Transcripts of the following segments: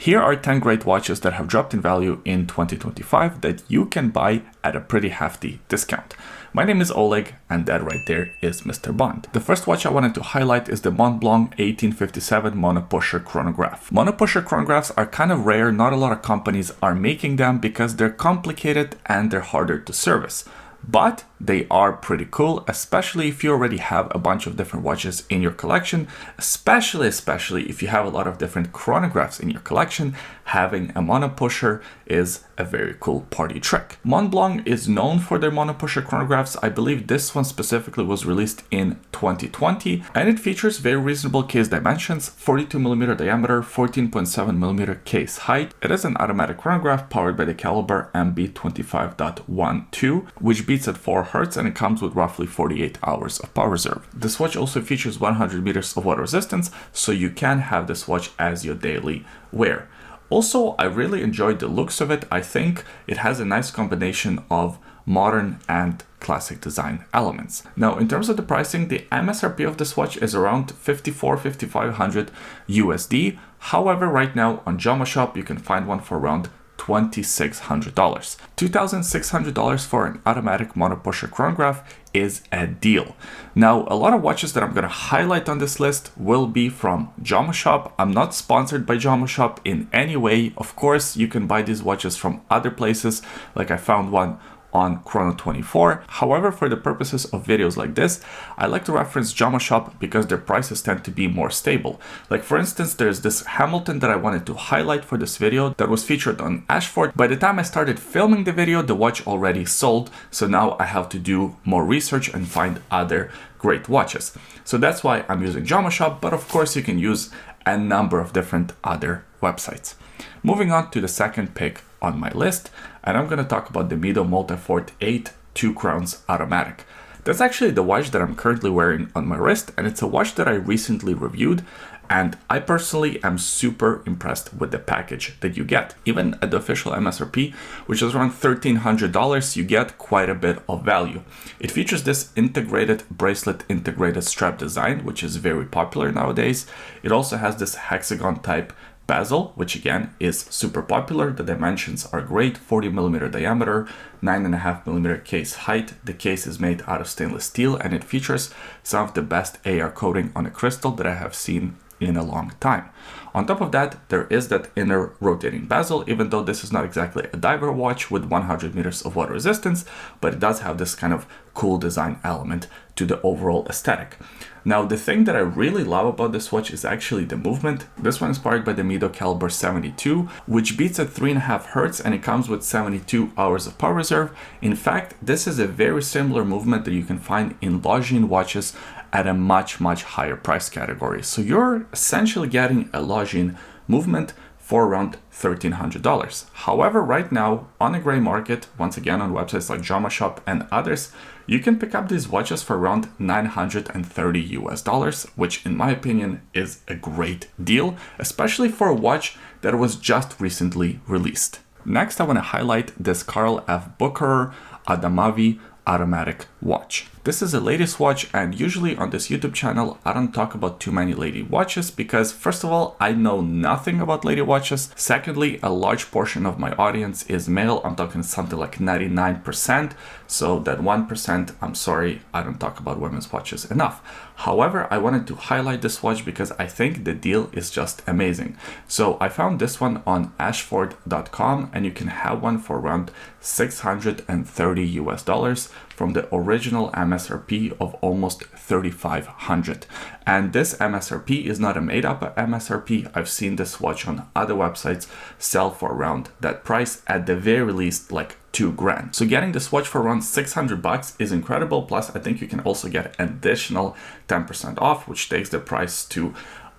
Here are 10 great watches that have dropped in value in 2025 that you can buy at a pretty hefty discount. My name is Oleg, and that right there is Mr. Bond. The first watch I wanted to highlight is the Montblanc 1857 Monopusher Chronograph. Monopusher chronographs are kind of rare, not a lot of companies are making them because they're complicated and they're harder to service. But they are pretty cool, especially if you already have a bunch of different watches in your collection, especially if you have a lot of different chronographs in your collection. Having a monopusher is a very cool party trick. Montblanc is known for their monopusher chronographs. I believe this one specifically was released in 2020, and it features very reasonable case dimensions, 42mm diameter, 14.7mm case height. It is an automatic chronograph powered by the caliber MB25.12, which beats at 4 Hz, and it comes with roughly 48 hours of power reserve. This watch also features 100 meters of water resistance, so you can have this watch as your daily wear. Also, I really enjoyed the looks of it. I think it has a nice combination of modern and classic design elements. Now, in terms of the pricing, the MSRP of this watch is around $5,500 USD. However, right now on Jama Shop, you can find one for around $2,600. $2,600 for an automatic monopusher chronograph is a deal. Now, a lot of watches that I'm going to highlight on this list will be from Jama Shop. I'm not sponsored by Jama Shop in any way. Of course, you can buy these watches from other places, like I found one on Chrono24. However, for the purposes of videos like this, I like to reference Jama Shop because their prices tend to be more stable. Like for instance, there's this Hamilton that I wanted to highlight for this video that was featured on Ashford. By the time I started filming the video, the watch already sold. So now I have to do more research and find other great watches. So that's why I'm using Jama Shop, but of course you can use a number of different other websites. Moving on to the second pick on my list, and I'm going to talk about the Mido Multifort 8 2 Crowns Automatic. That's actually the watch that I'm currently wearing on my wrist, and it's a watch that I recently reviewed, and I personally am super impressed with the package that you get. Even at the official MSRP, which is around $1,300, you get quite a bit of value. It features this integrated bracelet integrated strap design, which is very popular nowadays. It also has this hexagon type bezel, which again is super popular. The dimensions are great, 40mm diameter, 9.5mm case height. The case is made out of stainless steel, and it features some of the best AR coating on a crystal that I have seen in a long time. On top of that, there is that inner rotating bezel, even though this is not exactly a diver watch with 100 meters of water resistance, but it does have this kind of cool design element to the overall aesthetic. Now, the thing that I really love about this watch is actually the movement. This one is powered by the Mido Caliber 72, which beats at 3.5 Hz, and it comes with 72 hours of power reserve. In fact, this is a very similar movement that you can find in Longines watches at a much higher price category. So you're essentially getting a Longines movement for around $1,300. However, right now on the gray market, once again on websites like Jama Shop and others, you can pick up these watches for around $930 US, which in my opinion is a great deal, especially for a watch that was just recently released. Next, I want to highlight this Carl F. Bucherer Adamavi automatic watch. This is a ladies watch, and usually on this YouTube channel I don't talk about too many lady watches because first of all, I know nothing about lady watches. Secondly, a large portion of my audience is male. I'm talking something like 99%. So that 1%, I'm sorry, I don't talk about women's watches enough. However, I wanted to highlight this watch because I think the deal is just amazing. So I found this one on ashford.com, and you can have one for around $630 US from the original MSRP of almost $3,500. And this MSRP is not a made up MSRP. I've seen this watch on other websites sell for around that price, at the very least like $2,000. So getting this watch for around $600 is incredible. Plus, I think you can also get an additional 10% off, which takes the price to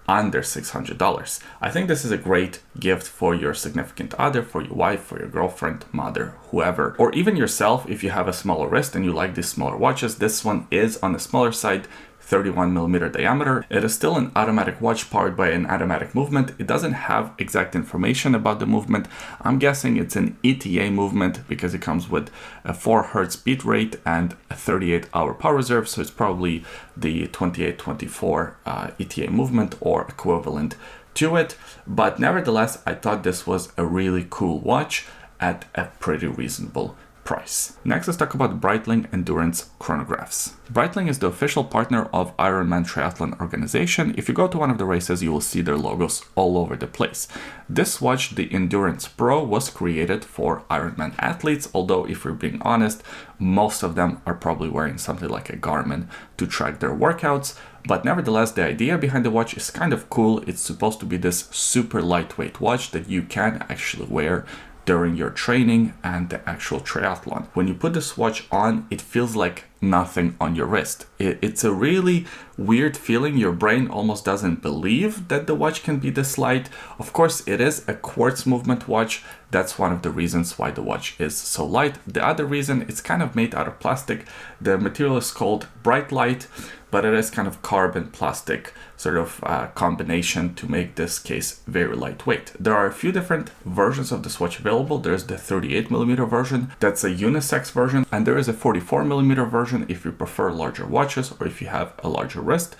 under $600. I think this is a great gift for your significant other, for your wife, for your girlfriend, mother, whoever, or even yourself if you have a smaller wrist and you like these smaller watches. This one is on the smaller side, 31mm diameter. It is still an automatic watch powered by an automatic movement. It doesn't have exact information about the movement. I'm guessing it's an ETA movement because it comes with a 4 Hz beat rate and a 38-hour power reserve. So it's probably the 28-24 ETA movement or equivalent to it, but nevertheless, I thought this was a really cool watch at a pretty reasonable price. Next, let's talk about Breitling Endurance Chronographs. Breitling is the official partner of Ironman Triathlon organization. If you go to one of the races, you will see their logos all over the place. This watch, the Endurance Pro, was created for Ironman athletes, although if we're being honest, most of them are probably wearing something like a Garmin to track their workouts. But nevertheless, the idea behind the watch is kind of cool. It's supposed to be this super lightweight watch that you can actually wear during your training and the actual triathlon. When you put this watch on, it feels like nothing on your wrist. It's a really weird feeling. Your brain almost doesn't believe that the watch can be this light. Of course, it is a quartz movement watch. That's one of the reasons why the watch is so light. The other reason, it's kind of made out of plastic. The material is called Breitling, but it is kind of carbon plastic sort of combination to make this case very lightweight. There are a few different versions of this watch available. There's the 38mm version, that's a unisex version, and there is a 44mm version if you prefer larger watches or if you have a larger wrist.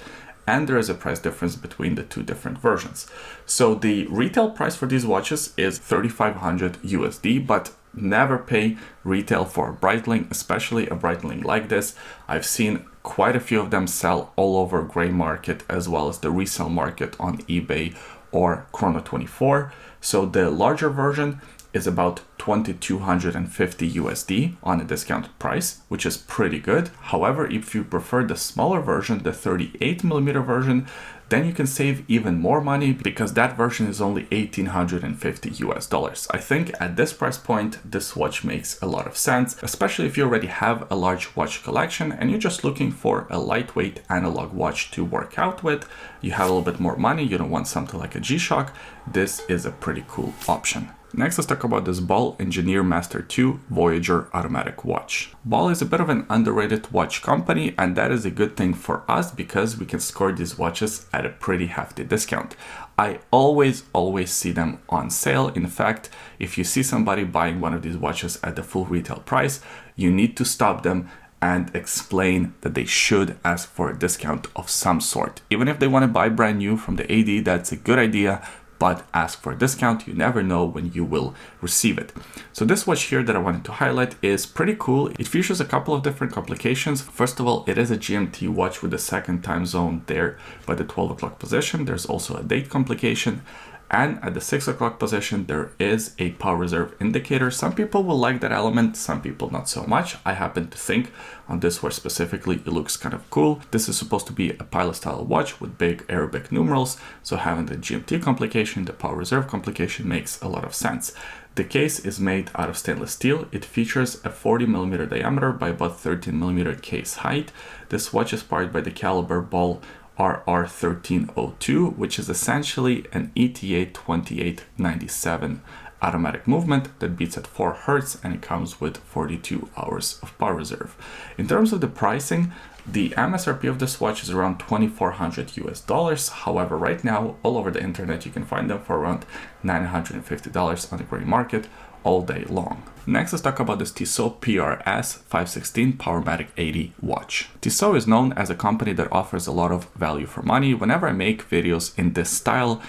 And there is a price difference between the two different versions. So the retail price for these watches is $3,500 USD, but never pay retail for a Breitling, especially a Breitling like this. I've seen quite a few of them sell all over gray market as well as the resale market on eBay or Chrono24. So the larger version is about $2,250 USD on a discounted price, which is pretty good. However, if you prefer the smaller version, the 38mm version, then you can save even more money because that version is only $1,850 US. I think at this price point, this watch makes a lot of sense, especially if you already have a large watch collection and you're just looking for a lightweight analog watch to work out with. You have a little bit more money, you don't want something like a G-Shock. This is a pretty cool option. Next, let's talk about this Weil Engineer Master 2 Voyager automatic watch. Weil is a bit of an underrated watch company, and that is a good thing for us because we can score these watches at a pretty hefty discount. I always see them on sale. In fact, if you see somebody buying one of these watches at the full retail price, you need to stop them and explain that they should ask for a discount of some sort. Even if they want to buy brand new from the AD, that's a good idea, but ask for a discount. You never know when you will receive it. So this watch here that I wanted to highlight is pretty cool. It features a couple of different complications. First of all, it is a GMT watch with the second time zone there by the 12 o'clock position. There's also a date complication. And at the 6 o'clock position, there is a power reserve indicator. Some people will like that element, some people not so much. I happen to think on this watch specifically, it looks kind of cool. This is supposed to be a pilot style watch with big Arabic numerals. So having the GMT complication, the power reserve complication makes a lot of sense. The case is made out of stainless steel. It features a 40mm diameter by about 13mm case height. This watch is powered by the caliber ball RR1302, which is essentially an ETA 2897 automatic movement that beats at 4 Hz, and it comes with 42 hours of power reserve. In terms of the pricing, the MSRP of this watch is around $2,400 US. However, right now, all over the internet, you can find them for around $950 on the gray market all day long. Next, let's talk about this Tissot PRS 516 Powermatic 80 watch. Tissot is known as a company that offers a lot of value for money. Whenever I make videos in this style,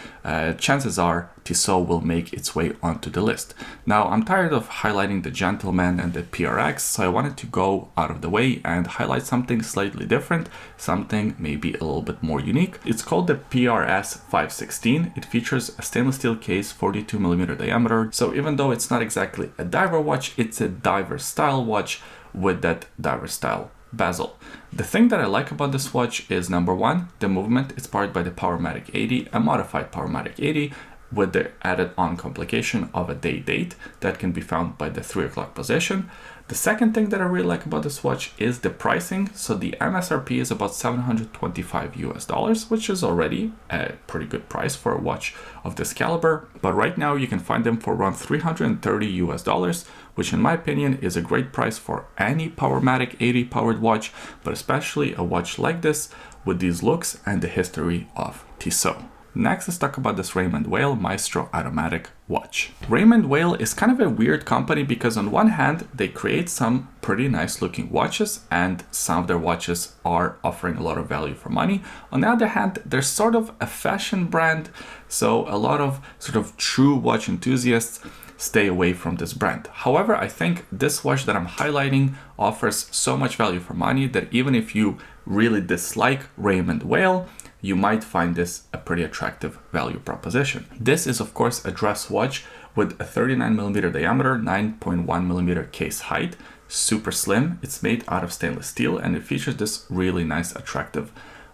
chances are Tissot will make its way onto the list. Now, I'm tired of highlighting the Gentleman and the PRX, so I wanted to go out of the way and highlight something slightly different, something maybe a little bit more unique. It's called the PRS 516. It features a stainless steel case, 42mm diameter. So even though it's not exactly a diver watch, it's a diver style watch with that diver style bezel. The thing that I like about this watch is, number one, the movement. It's powered by the Powermatic 80, a modified Powermatic 80 with the added on complication of a day date that can be found by the 3 o'clock position. The second thing that I really like about this watch is the pricing. So the MSRP is about $725 US, which is already a pretty good price for a watch of this caliber. But right now you can find them for around $330 US, which in my opinion is a great price for any Powermatic 80 powered watch, but especially a watch like this with these looks and the history of Tissot. Next, let's talk about this Raymond Weil Maestro automatic watch. Raymond Weil is kind of a weird company because on one hand, they create some pretty nice looking watches and some of their watches are offering a lot of value for money. On the other hand, they're sort of a fashion brand, so a lot of sort of true watch enthusiasts stay away from this brand. However, I think this watch that I'm highlighting offers so much value for money that even if you really dislike Raymond Weil, you might find this a pretty attractive value proposition. This is of course a dress watch with a 39mm diameter, 9.1mm case height, super slim. It's made out of stainless steel and it features this really nice attractive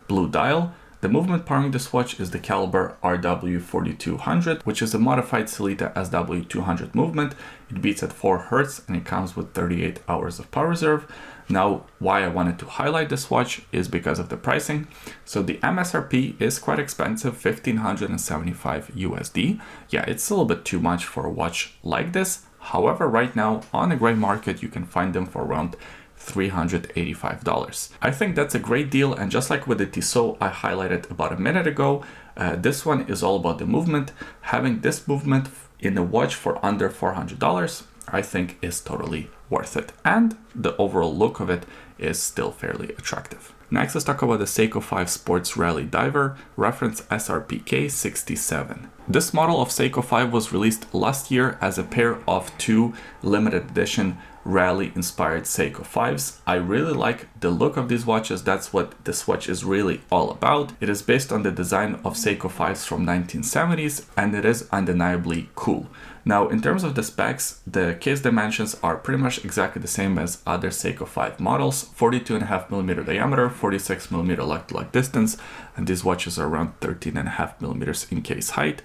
blue dial. The movement powering this watch is the caliber RW4200, which is a modified Sellita SW200 movement. It beats at 4 Hz and it comes with 38 hours of power reserve. Now, why I wanted to highlight this watch is because of the pricing. So the MSRP is quite expensive, 1,575 USD. Yeah, it's a little bit too much for a watch like this. However, right now on the gray market, you can find them for around $385. I think that's a great deal, and just like with the Tissot I highlighted about a minute ago, this one is all about the movement. Having this movement in a watch for under $400 I think is totally worth it, and the overall look of it is still fairly attractive. Next, let's talk about the Seiko 5 Sports Rally Diver, reference SRPK 67. This model of Seiko 5 was released last year as a pair of 2 limited edition rally-inspired Seiko 5s. I really like the look of these watches. That's what this watch is really all about. It is based on the design of Seiko 5s from 1970s, and it is undeniably cool. Now, in terms of the specs, the case dimensions are pretty much exactly the same as other Seiko 5 models, 42.5mm diameter, 46mm lug-to-lug distance, and these watches are around 13.5mm in case height.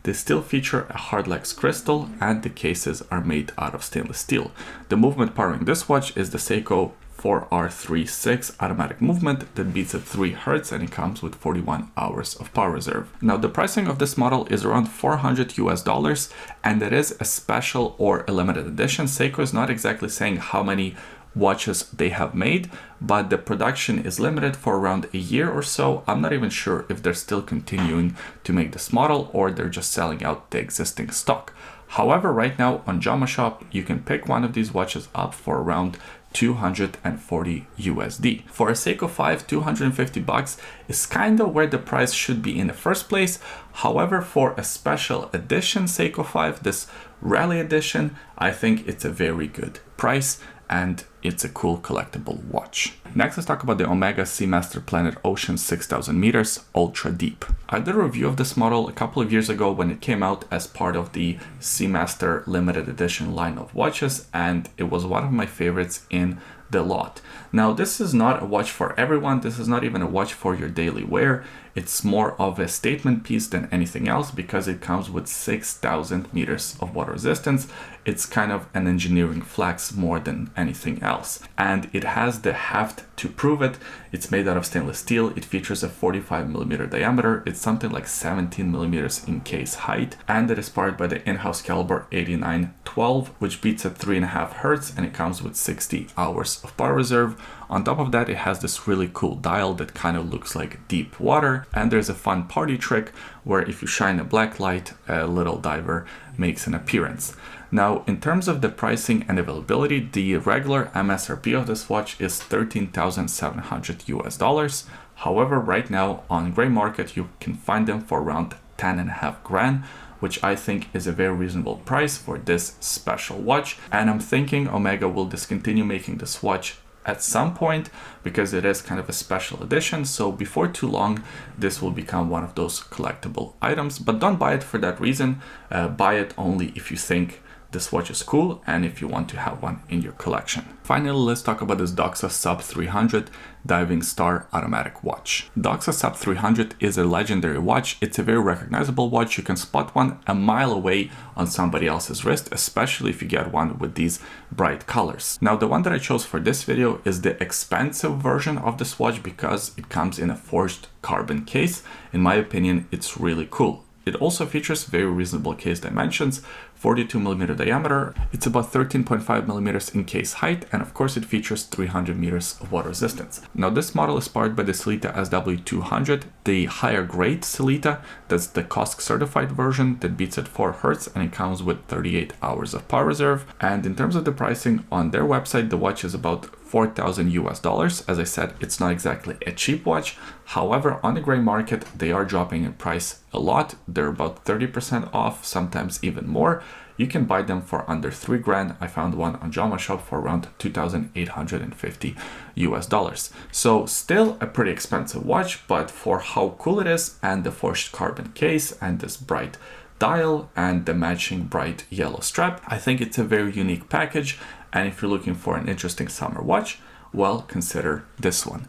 They still feature a hard lex crystal and the cases are made out of stainless steel. The movement powering this watch is the Seiko 4R36 automatic movement that beats at 3 Hz and it comes with 41 hours of power reserve. Now the pricing of this model is around $400 US, and it is a special or a limited edition. Seiko is not exactly saying how many watches they have made, but the production is limited for around a year or so. I'm not even sure if they're still continuing to make this model or they're just selling out the existing stock. However, right now on Jama Shop, you can pick one of these watches up for around 240 USD. For a Seiko 5, 250 bucks is kind of where the price should be in the first place. However, for a special edition Seiko 5, this Rally Edition, I think it's a very good price and it's a cool collectible watch. Next, let's talk about the Omega Seamaster Planet Ocean 6000 meters Ultra Deep. I did a review of this model a couple of years ago when it came out as part of the Seamaster limited edition line of watches, and it was one of my favorites in the lot. Now, this is not a watch for everyone. This is not even a watch for your daily wear. It's more of a statement piece than anything else because it comes with 6,000 meters of water resistance. It's kind of an engineering flex more than anything else. And it has the heft to prove it. It's made out of stainless steel. It features a 45mm diameter. It's something like 17mm in case height. And it is powered by the in-house caliber 8912, which beats at 3.5 Hz, and it comes with 60 hours of power reserve. On top of that, it has this really cool dial that kind of looks like deep water. And there's a fun party trick where if you shine a black light, a little diver makes an appearance. Now, in terms of the pricing and availability, the regular MSRP of this watch is $13,700 US. However, right now on gray market, you can find them for around 10.5 grand, which I think is a very reasonable price for this special watch. And I'm thinking Omega will discontinue making this watch at some point because it is kind of a special edition. So before too long, this will become one of those collectible items, but don't buy it for that reason. Buy it only if you think this watch is cool and if you want to have one in your collection. Finally, let's talk about this Doxa Sub 300 Diving Star automatic watch. Doxa Sub 300 is a legendary watch. It's a very recognizable watch. You can spot one a mile away on somebody else's wrist, especially if you get one with these bright colors. Now, the one that I chose for this video is the expensive version of this watch because it comes in a forged carbon case. In my opinion, it's really cool. It also features very reasonable case dimensions, 42mm diameter, it's about 13.5mm in case height, and of course it features 300 meters of water resistance. Now this model is powered by the Sellita SW200, the higher grade Sellita, that's the COSC certified version that beats at 4 Hz, and it comes with 38 hours of power reserve. And in terms of the pricing on their website, the watch is about $4,000 US. As I said, it's not exactly a cheap watch. However, on the gray market, they are dropping in price a lot. They're about 30% off, sometimes even more. You can buy them for under $3,000. I found one on Jama Shop for around $2,850 US. So still a pretty expensive watch, but for how cool it is and the forged carbon case and this bright dial and the matching bright yellow strap, I think it's a very unique package. And if you're looking for an interesting summer watch, well, consider this one.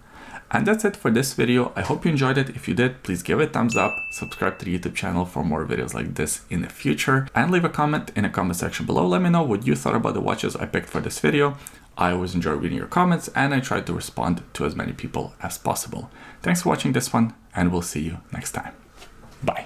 And that's it for this video. I hope you enjoyed it. If you did, please give it a thumbs up, subscribe to the YouTube channel for more videos like this in the future, and leave a comment in the comment section below. Let me know what you thought about the watches I picked for this video. I always enjoy reading your comments, and I try to respond to as many people as possible. Thanks for watching this one, and we'll see you next time. Bye.